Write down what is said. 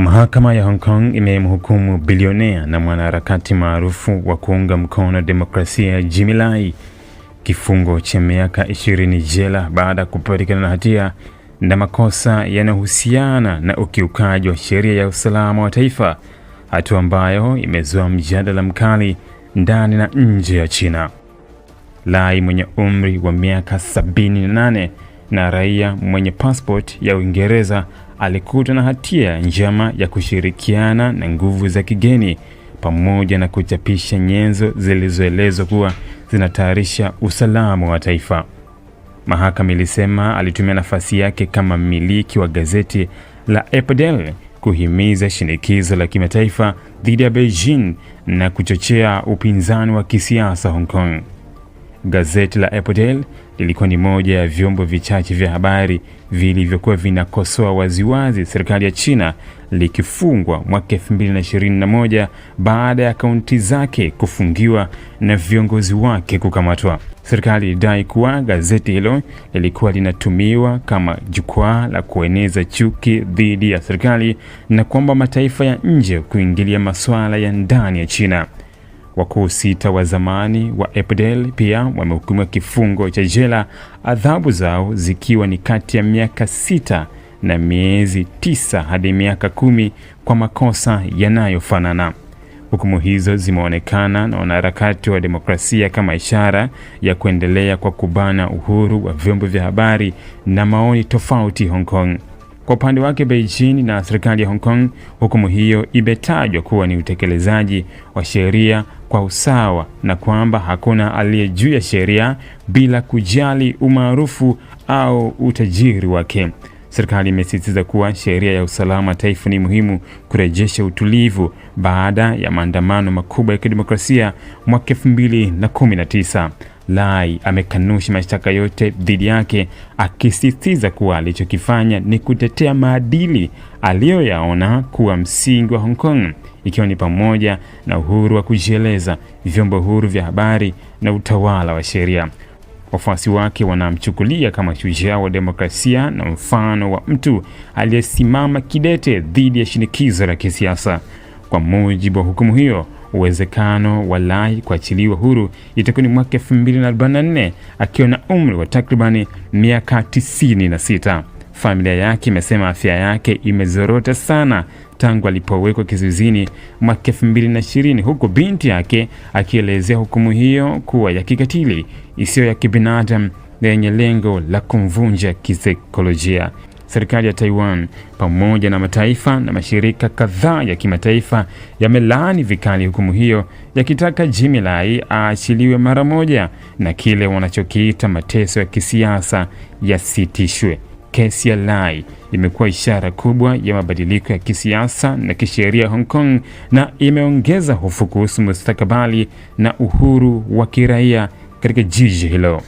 Mahakama ya Hong Kong imemhukumu bilionea na mwanaharakati maarufu wa kuunga mkono demokrasia Jimmy Lai kifungo cha miaka 20 jela baada ya kupatikana na hatia na makosa yanayohusiana na ukiukaji wa sheria ya usalama wa taifa, hatua ambayo imezua mjadala mkali ndani na nje ya China. Lai mwenye umri wa miaka 78 na raia mwenye passport ya Uingereza alikutwa na hatia ya njama ya kushirikiana na nguvu za kigeni pamoja na kuchapisha nyenzo zilizoelezwa kuwa zinatayarisha usalama wa taifa. Mahakama ilisema alitumia nafasi yake kama mmiliki wa gazeti la Epidel kuhimiza shinikizo la kimataifa dhidi ya Beijing na kuchochea upinzani wa kisiasa Hong Kong. Gazeti la Epidel lilikuwa ni moja ya vyombo vichache vya habari vilivyokuwa vinakosoa waziwazi serikali ya China, likifungwa mwaka 2021 baada ya akaunti zake kufungiwa na viongozi wake kukamatwa. Serikali ilidai kuwa gazeti hilo lilikuwa linatumiwa kama jukwaa la kueneza chuki dhidi ya serikali na kwamba mataifa ya nje kuingilia masuala ya ndani ya China. Wakuu 6 wa zamani wa Epidel pia wamehukumiwa kifungo cha jela, adhabu zao zikiwa ni kati ya miaka 6 na miezi 9 hadi miaka 10 kwa makosa yanayofanana. Hukumu hizo zimeonekana na wanaharakati wa demokrasia kama ishara ya kuendelea kwa kubana uhuru wa vyombo vya habari na maoni tofauti Hong Kong. Kwa upande wake, Beijing na serikali ya Hong Kong, hukumu hiyo imetajwa kuwa ni utekelezaji wa sheria kwa usawa na kwamba hakuna aliye juu ya sheria bila kujali umaarufu au utajiri wake. Serikali imesisitiza kuwa sheria ya usalama taifa ni muhimu kurejesha utulivu baada ya maandamano makubwa ya kidemokrasia mwaka 2019. Lai amekanusha mashtaka yote dhidi yake, akisisitiza kuwa alichokifanya ni kutetea maadili aliyoyaona kuwa msingi wa Hong Kong, ikiwa ni pamoja na uhuru wa kujieleza, vyombo huru vya habari na utawala wa sheria. Wafuasi wake wanamchukulia kama shujaa wa demokrasia na mfano wa mtu aliyesimama kidete dhidi ya shinikizo la kisiasa. Kwa mujibu wa hukumu hiyo, uwezekano wa Lai kuachiliwa huru itakuwa ni mwaka 2044 akiwa na umri wa takribani miaka 96. Familia yake imesema afya yake imezorota sana tangu alipowekwa kizuizini mwaka 2020, huku binti yake akielezea hukumu hiyo kuwa ya kikatili, isiyo ya kibinadamu na yenye lengo la kumvunja kisaikolojia. Serikali ya Taiwan pamoja na mataifa na mashirika kadhaa ya kimataifa yamelaani vikali hukumu hiyo, yakitaka Jimmy Lai aachiliwe mara moja na kile wanachokiita mateso ya kisiasa yasitishwe. Kesi ya Lai imekuwa ishara kubwa ya mabadiliko ya kisiasa na kisheria Hong Kong na imeongeza hofu kuhusu mustakabali na uhuru wa kiraia katika jiji hilo.